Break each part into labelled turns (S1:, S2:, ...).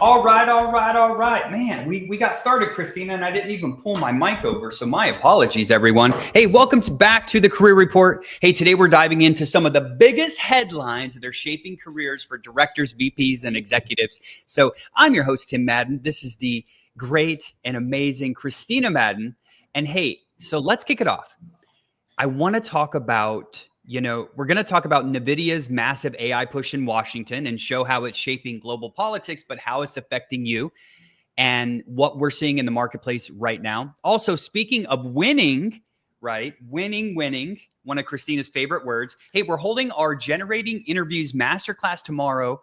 S1: All right, all right, all right. Man, we got started, Christina, and I didn't even pull my mic over, so my apologies, everyone. Hey, welcome back to the Career Report. Hey, today we're diving into some of the biggest headlines that are shaping careers for directors, VPs, and executives. So I'm your host, Tim Madden. This is the great and amazing Christina Madden. And hey, so let's kick it off. I want to talk about, we're going to talk about NVIDIA's massive AI push in Washington and show how it's shaping global politics, but how it's affecting you and what we're seeing in the marketplace right now. Also, speaking of winning, right? Winning, one of Christina's favorite words. Hey, we're holding our Generating Interviews Masterclass tomorrow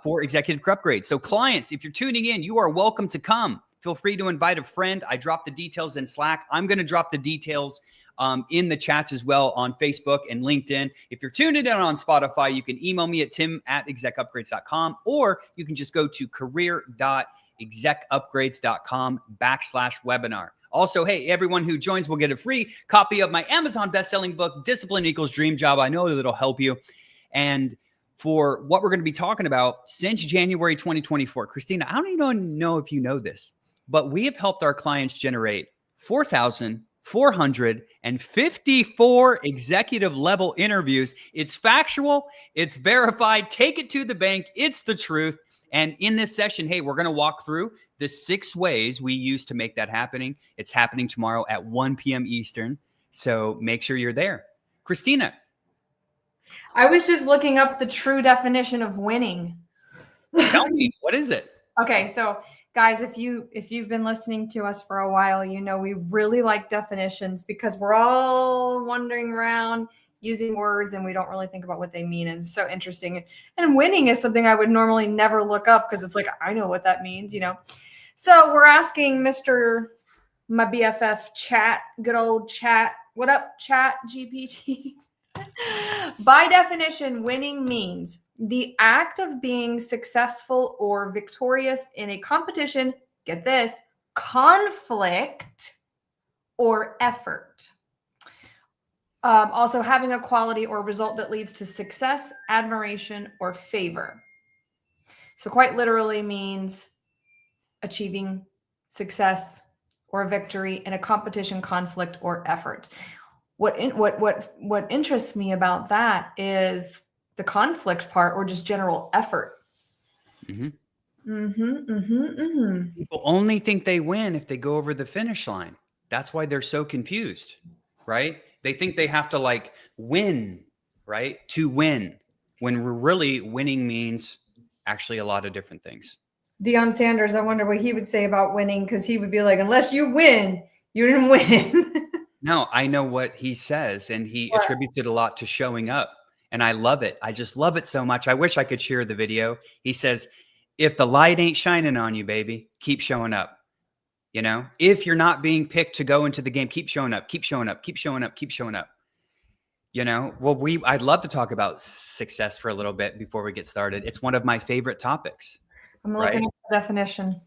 S1: for Executive Career Upgrade. So clients, if you're tuning in, you are welcome to come. Feel free to invite a friend. I dropped the details in Slack. I'm going to drop the details in the chats as well on Facebook and LinkedIn. If you're tuning in on Spotify, you can email me at tim@execupgrades.com, or you can just go to career.execupgrades.com/webinar. Also, hey, everyone who joins will get a free copy of my Amazon best-selling book, Discipline Equals Dream Job. I know that'll help you. And for what we're going to be talking about since January 2024, Christina, I don't even know if you know this, but we have helped our clients generate 4,454 executive level interviews. It's factual, it's verified, take it to the bank, it's the truth. And in this session, hey, we're going to walk through the 6 ways we use to make that happening. It's happening tomorrow at 1 p.m. Eastern. So make sure you're there. Christina.
S2: I was just looking up the true definition of winning.
S1: Tell me, what is it?
S2: Okay, so guys, if you've been listening to us for a while, you know we really like definitions because we're all wandering around using words and we don't really think about what they mean. And it's so interesting. And winning is something I would normally never look up because it's like, I know what that means, So we're asking my BFF chat, good old chat. What up, chat GPT? By definition, winning means the act of being successful or victorious in a competition, get this, conflict, or effort. Also having a quality or result that leads to success, admiration, or favor. So quite literally means achieving success or victory in a competition, conflict, or effort. What interests me about that is the conflict part or just general effort.
S1: People only think they win if they go over the finish line. That's why they're so confused, right? They think they have to win, right? To win, when really winning means actually a lot of different things.
S2: Deion Sanders, I wonder what he would say about winning, because he would be like, unless you win, you didn't win.
S1: No, I know what he says, and he attributes it a lot to showing up. And I love it. I just love it so much. I wish I could share the video. He says, if the light ain't shining on you, baby, keep showing up. If you're not being picked to go into the game, keep showing up, keep showing up, keep showing up, keep showing up. Well, I'd love to talk about success for a little bit before we get started. It's one of my favorite topics.
S2: I'm looking at the definition.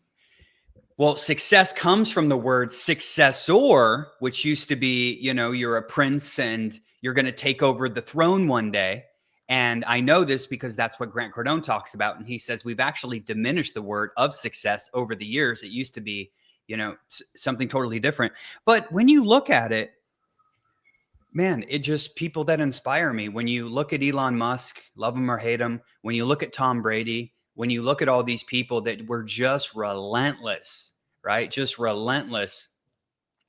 S1: Well, success comes from the word successor, which used to be, you're a prince and you're going to take over the throne one day. And I know this because that's what Grant Cardone talks about. And he says we've actually diminished the word of success over the years. It used to be, something totally different. But when you look at it, man, it just people that inspire me. When you look at Elon Musk, love him or hate him, when you look at Tom Brady, when you look at all these people that were just relentless, right? Just relentless.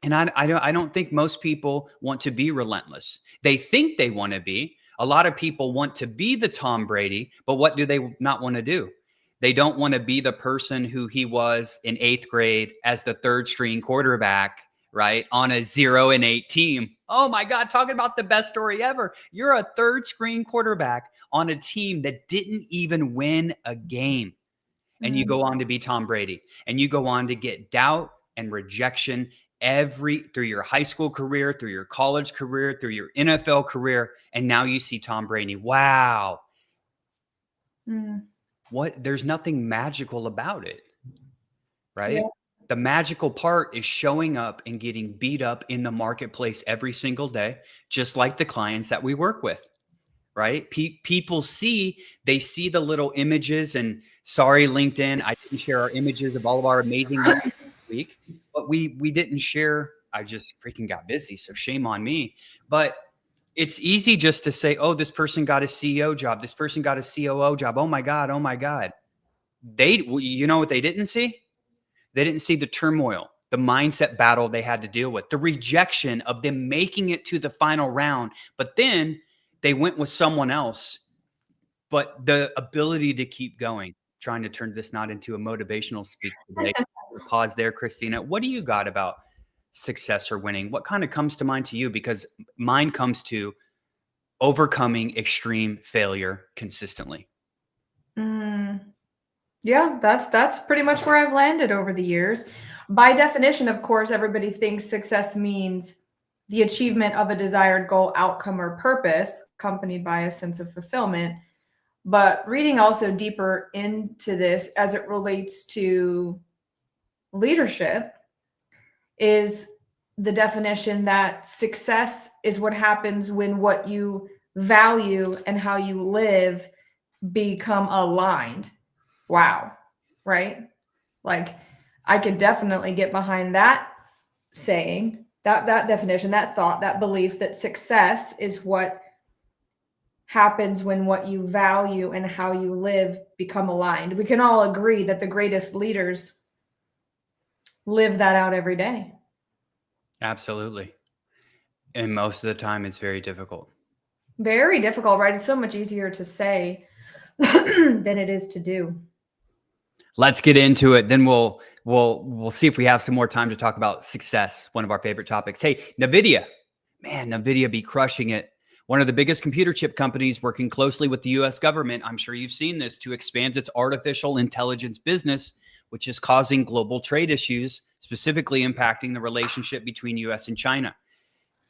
S1: And I don't think most people want to be relentless. They think they want to be. A lot of people want to be the Tom Brady, but what do they not want to do? They don't want to be the person who he was in 8th grade as the 3rd string quarterback, right? On a 0-8 team. Oh my God, talking about the best story ever. You're a 3rd string quarterback on a team that didn't even win a game. And you go on to be Tom Brady, and you go on to get doubt and rejection through your high school career, through your college career, through your NFL career. And now you see Tom Brady. Wow. There's nothing magical about it, right? Yeah. The magical part is showing up and getting beat up in the marketplace every single day, just like the clients that we work with, right? People they see the little images, and sorry, LinkedIn, I didn't share our images of all of our amazing leaders this week, but we didn't share. I just freaking got busy, so shame on me. But it's easy just to say, oh, this person got a CEO job. This person got a COO job. Oh my God. Oh my God. You know what they didn't see? They didn't see the turmoil, the mindset battle they had to deal with, the rejection of them making it to the final round. But then they went with someone else. But the ability to keep going, trying to turn this not into a motivational speak today. Pause there, Christina. What do you got about success or winning? What kind of comes to mind to you? Because mine comes to overcoming extreme failure consistently.
S2: Yeah, that's pretty much where I've landed over the years. By definition, of course, everybody thinks success means the achievement of a desired goal, outcome, or purpose, accompanied by a sense of fulfillment. But reading also deeper into this as it relates to leadership is the definition that success is what happens when what you value and how you live become aligned. Wow. Right? Like, I could definitely get behind that saying, that definition, that thought, that belief that success is what happens when what you value and how you live become aligned. We can all agree that the greatest leaders live that out every day.
S1: Absolutely. And most of the time it's very difficult.
S2: Very difficult, right? It's so much easier to say than it is to do.
S1: Let's get into it. Then we'll see if we have some more time to talk about success, one of our favorite topics. Hey, NVIDIA. Man, NVIDIA be crushing it. One of the biggest computer chip companies working closely with the US government, I'm sure you've seen this, to expand its artificial intelligence business, which is causing global trade issues, specifically impacting the relationship between US and China.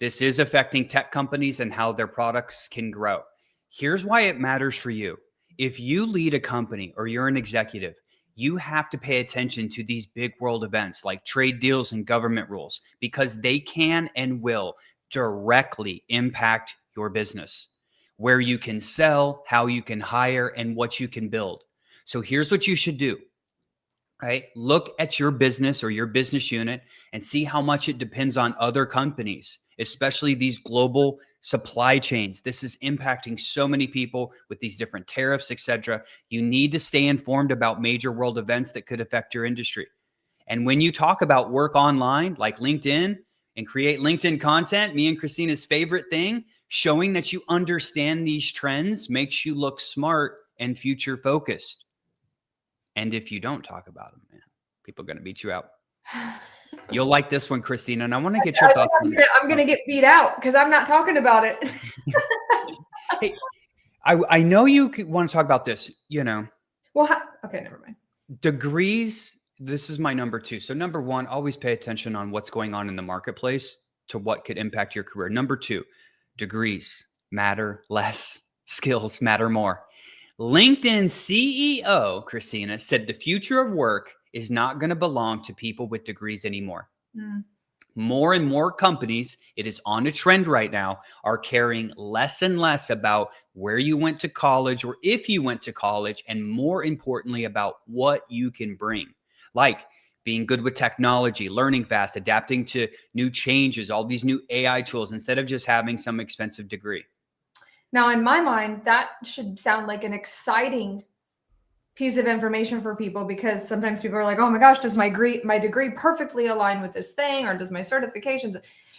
S1: This is affecting tech companies and how their products can grow. Here's why it matters for you. If you lead a company or you're an executive, you have to pay attention to these big world events like trade deals and government rules, because they can and will directly impact your business, where you can sell, how you can hire, and what you can build. So here's what you should do, right? Look at your business or your business unit and see how much it depends on other companies, especially these global supply chains. This is impacting so many people with these different tariffs, etc. You need to stay informed about major world events that could affect your industry. And when you talk about work online, like LinkedIn, and create LinkedIn content, me and Christina's favorite thing, showing that you understand these trends makes you look smart and future focused. And if you don't talk about them, man, people are going to beat you out. You'll like this one, Christina, and I want to get your thoughts on it.
S2: I'm going to get beat out because I'm not talking about it.
S1: Hey, I know you want to talk about this, you know.
S2: Well, okay, never mind.
S1: Degrees, this is my number 2. So number 1, always pay attention on what's going on in the marketplace to what could impact your career. Number 2, degrees matter less, skills matter more. LinkedIn CEO, Christina, said the future of work is not going to belong to people with degrees anymore. More and more companies, it is on a trend right now, are caring less and less about where you went to college or if you went to college, and more importantly about what you can bring, like being good with technology, learning fast, adapting to new changes, all these new AI tools, instead of just having some expensive degree.
S2: Now, in my mind, that should sound like an exciting piece of information for people, because sometimes people are like, oh my gosh, does my degree perfectly align with this thing, or does my certifications,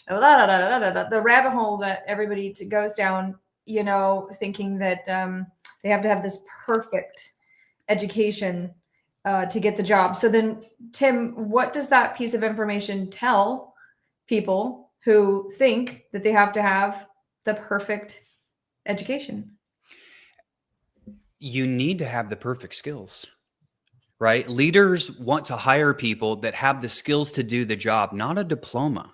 S2: the rabbit hole that everybody goes down, you know, thinking that they have to have this perfect education to get the job. So then, Tim, what does that piece of information tell people who think that they have to have the perfect education?
S1: You need to have the perfect skills, right? Leaders want to hire people that have the skills to do the job, not a diploma.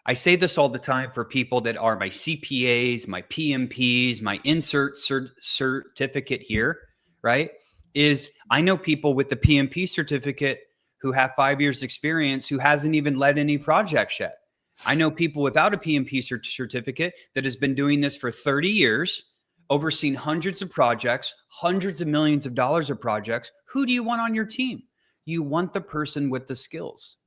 S1: I say this all the time for people that are my CPAs, my PMPs, my insert certificate here, right? Is I know people with the PMP certificate who have 5 years experience who hasn't even led any projects yet. I know people without a PMP certificate that has been doing this for 30 years, overseen hundreds of projects, hundreds of millions of dollars of projects. Who do you want on your team? You want the person with the skills,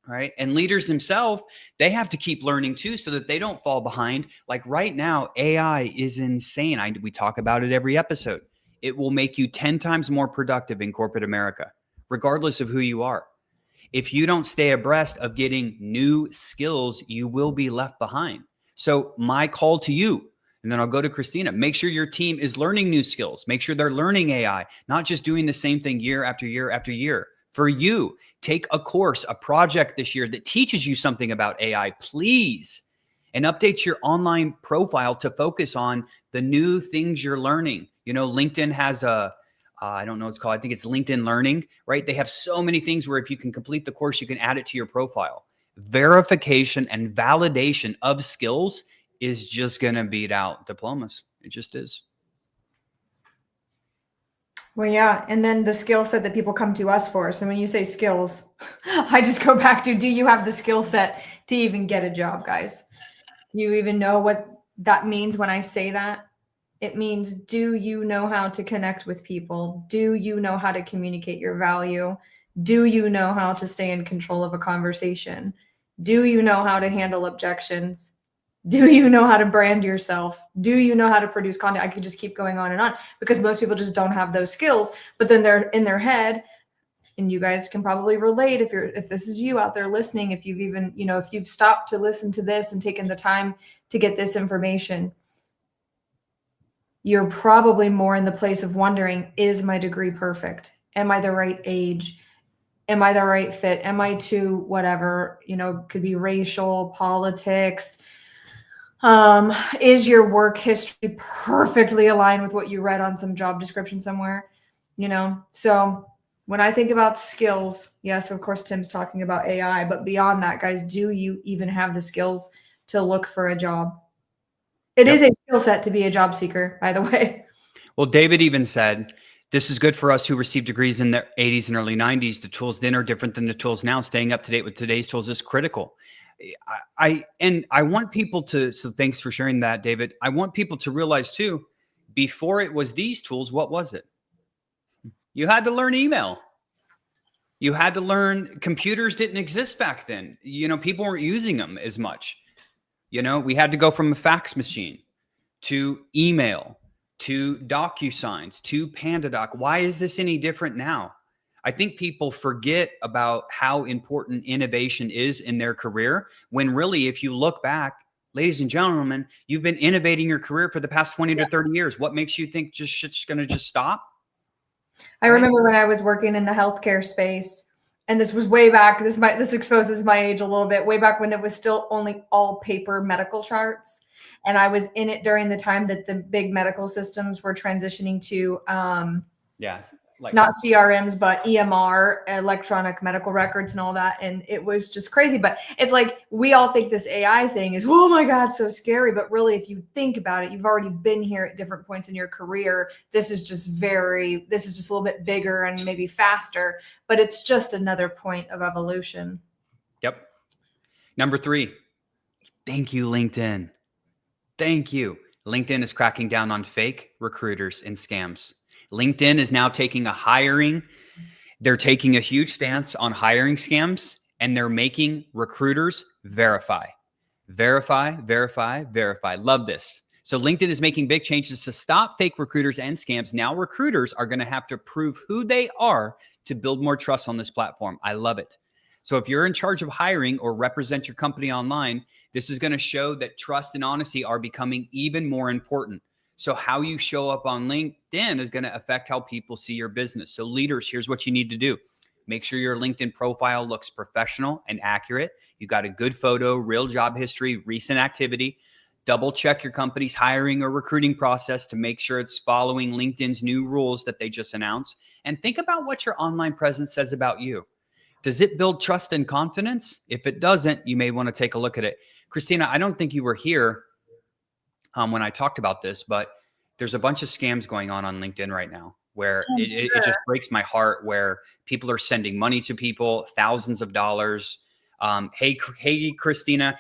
S1: right? And leaders themselves, they have to keep learning too, so that they don't fall behind. Like right now, AI is insane. We talk about it every episode. It will make you 10 times more productive in corporate America, regardless of who you are. If you don't stay abreast of getting new skills, you will be left behind. So my call to you, and then I'll go to Christina, make sure your team is learning new skills. Make sure they're learning AI, not just doing the same thing year after year after year. For you, take a course, a project this year that teaches you something about AI, please, and update your online profile to focus on the new things you're learning. You know, LinkedIn has I don't know what it's called. I think it's LinkedIn Learning, right? They have so many things where if you can complete the course, you can add it to your profile. Verification and validation of skills is just going to beat out diplomas. It just is.
S2: Well, yeah. And then the skill set that people come to us for. So when you say skills, I just go back to, do you have the skill set to even get a job, guys? Do you even know what that means when I say that? It means, do you know how to connect with people? Do you know how to communicate your value? Do you know how to stay in control of a conversation? Do you know how to handle objections? Do you know how to brand yourself? Do you know how to produce content? I could just keep going on and on, because most people just don't have those skills, but then they're in their head. And you guys can probably relate if this is you out there listening, if you've even, if you've stopped to listen to this and taken the time to get this information, you're probably more in the place of wondering, is my degree perfect? Am I the right age? Am I the right fit? Am I too whatever, could be racial, politics. Is your work history perfectly aligned with what you read on some job description somewhere? So when I think about skills, yes, of course, Tim's talking about AI, but beyond that, guys, do you even have the skills to look for a job? It is a skill set to be a job seeker, by the way.
S1: Well, David even said, this is good for us who received degrees in the 80s and early 90s. The tools then are different than the tools now. Staying up to date with today's tools is critical. I want people to, so thanks for sharing that, David. I want people to realize too, before it was these tools, what was it? You had to learn email. You had to learn, computers didn't exist back then. People weren't using them as much. We had to go from a fax machine to email, to DocuSigns, to PandaDoc. Why is this any different now? I think people forget about how important innovation is in their career, when really, if you look back, ladies and gentlemen, you've been innovating your career for the past 20 to 30 years. What makes you think shit's going to just stop?
S2: I remember when I was working in the healthcare space, and this was way back, this exposes my age a little bit, way back when it was still only all paper medical charts. And I was in it during the time that the big medical systems were transitioning to, not CRMs, but EMR, electronic medical records and all that. And it was just crazy. But it's like, we all think this AI thing is, oh my God, so scary. But really, if you think about it, you've already been here at different points in your career. This is just a little bit bigger and maybe faster, but it's just another point of evolution.
S1: Yep. Number 3, thank you, LinkedIn. Thank you. LinkedIn is cracking down on fake recruiters and scams. LinkedIn is now taking they're taking a huge stance on hiring scams, and they're making recruiters verify. Love this. So LinkedIn is making big changes to stop fake recruiters and scams. Now recruiters are going to have to prove who they are to build more trust on this platform. I love it. So if you're in charge of hiring or represent your company online, this is going to show that trust and honesty are becoming even more important. So how you show up on LinkedIn is going to affect how people see your business. So leaders, here's what you need to do. Make sure your LinkedIn profile looks professional and accurate. You got a good photo, real job history, recent activity. Double check your company's hiring or recruiting process to make sure it's following LinkedIn's new rules that they just announced. And think about what your online presence says about you. Does it build trust and confidence? If it doesn't, you may want to take a look at it. Christina, I don't think you were here when I talked about this, but there's a bunch of scams going on LinkedIn right now where it just breaks my heart, where people are sending money to people, thousands of dollars. Hey, Christina,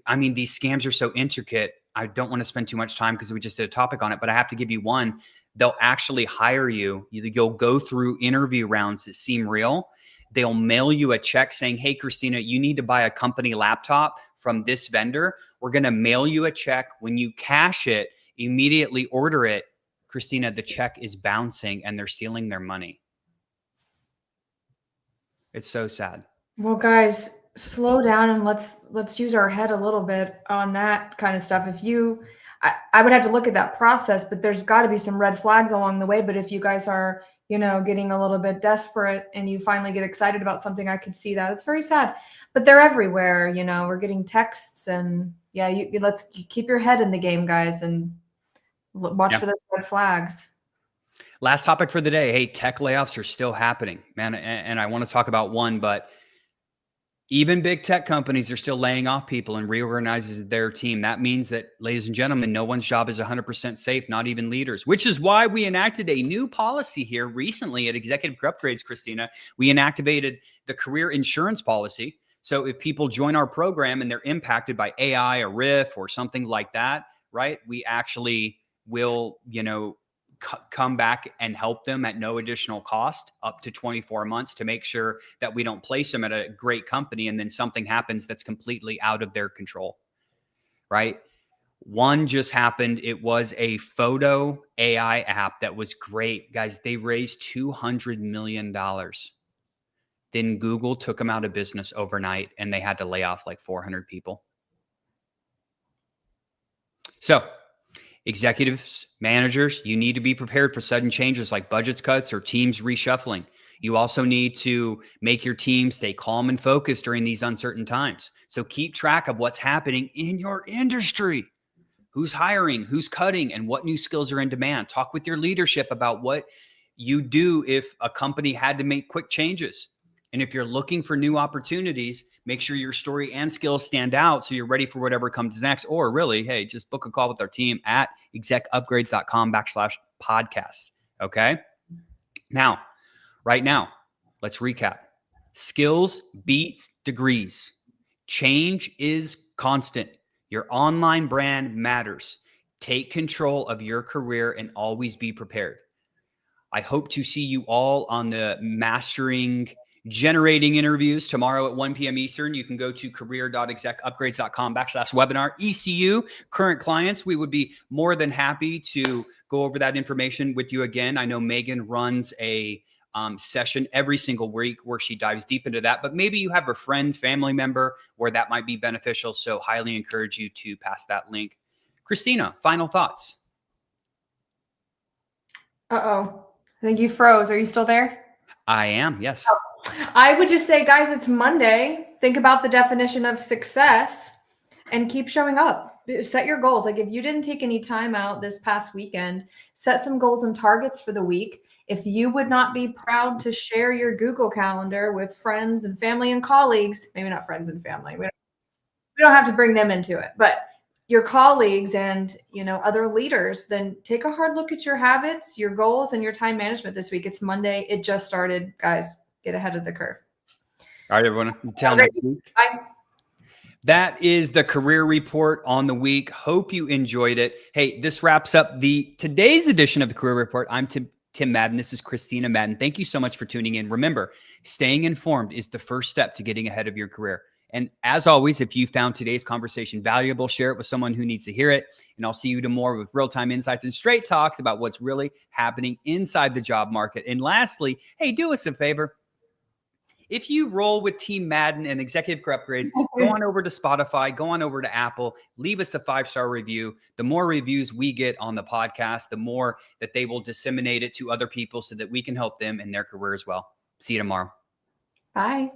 S1: I mean, these scams are so intricate. I don't want to spend too much time because we just did a topic on it, but I have to give you one. They'll actually hire you. You'll go through interview rounds that seem real. They'll mail you a check saying, hey, Christina, you need to buy a company laptop from this vendor. We're going to mail you a check. When you cash it, immediately order it. Christina, the check is bouncing and they're stealing their money. It's so sad.
S2: Well, guys, slow down and let's use our head a little bit on that kind of stuff. I would have to look at that process, but there's got to be some red flags along the way. But if you guys are, getting a little bit desperate and you finally get excited about something, I could see that. It's very sad, but they're everywhere. We're getting texts and let's keep your head in the game, guys, and watch for those red flags.
S1: Last topic for the day. Hey, tech layoffs are still happening, man. And I want to talk about one, but even big tech companies are still laying off people and reorganizes their team. That means that, ladies and gentlemen, no one's job is 100% safe, not even leaders, which is why we enacted a new policy here recently at Executive Career Upgrades, Christina. We inactivated the career insurance policy. So if people join our program and they're impacted by AI or RIF or something like that, right, we actually will, come back and help them at no additional cost up to 24 months to make sure that we don't place them at a great company and then something happens that's completely out of their control, right? One just happened. It was a photo AI app that was great. Guys, they raised $200 million. Then Google took them out of business overnight and they had to lay off like 400 people. So, executives, managers, you need to be prepared for sudden changes like budget cuts or teams reshuffling. You also need to make your team stay calm and focused during these uncertain times. So keep track of what's happening in your industry. Who's hiring, who's cutting, and what new skills are in demand. Talk with your leadership about what you do if a company had to make quick changes. And if you're looking for new opportunities, make sure your story and skills stand out so you're ready for whatever comes next. Or really, hey, just book a call with our team at execupgrades.com/podcast. Okay. Now, right now, let's recap. Skills beats degrees. Change is constant. Your online brand matters. Take control of your career and always be prepared. I hope to see you all on the Mastering Generating interviews tomorrow at 1 p.m. Eastern. You can go to career.execupgrades.com/webinar. ECU, current clients, we would be more than happy to go over that information with you again. I know Megan runs a session every single week where she dives deep into that, but maybe you have a friend, family member where that might be beneficial. So highly encourage you to pass that link. Christina, final thoughts.
S2: Uh-oh. I think you froze. Are you still there?
S1: I am, yes.
S2: I would just say, guys, it's Monday. Think about the definition of success and keep showing up. Set your goals. Like if you didn't take any time out this past weekend, set some goals and targets for the week. If you would not be proud to share your Google Calendar with friends and family and colleagues, maybe not friends and family. We don't have to bring them into it, but your colleagues and, other leaders, then take a hard look at your habits, your goals, and your time management this week. It's Monday. It just started, guys. Get ahead of the curve.
S1: All right, everyone. Until next week.
S2: Bye.
S1: That is the career report on the week. Hope you enjoyed it. Hey, this wraps up today's edition of the Career Report. I'm Tim Madden. This is Christina Madden. Thank you so much for tuning in. Remember, staying informed is the first step to getting ahead of your career. And as always, if you found today's conversation valuable, share it with someone who needs to hear it. And I'll see you tomorrow with real-time insights and straight talks about what's really happening inside the job market. And lastly, hey, do us a favor. If you roll with Team Madden and Executive Career Upgrades, go on over to Spotify, go on over to Apple, leave us a 5-star review. The more reviews we get on the podcast, the more that they will disseminate it to other people so that we can help them in their career as well. See you tomorrow.
S2: Bye.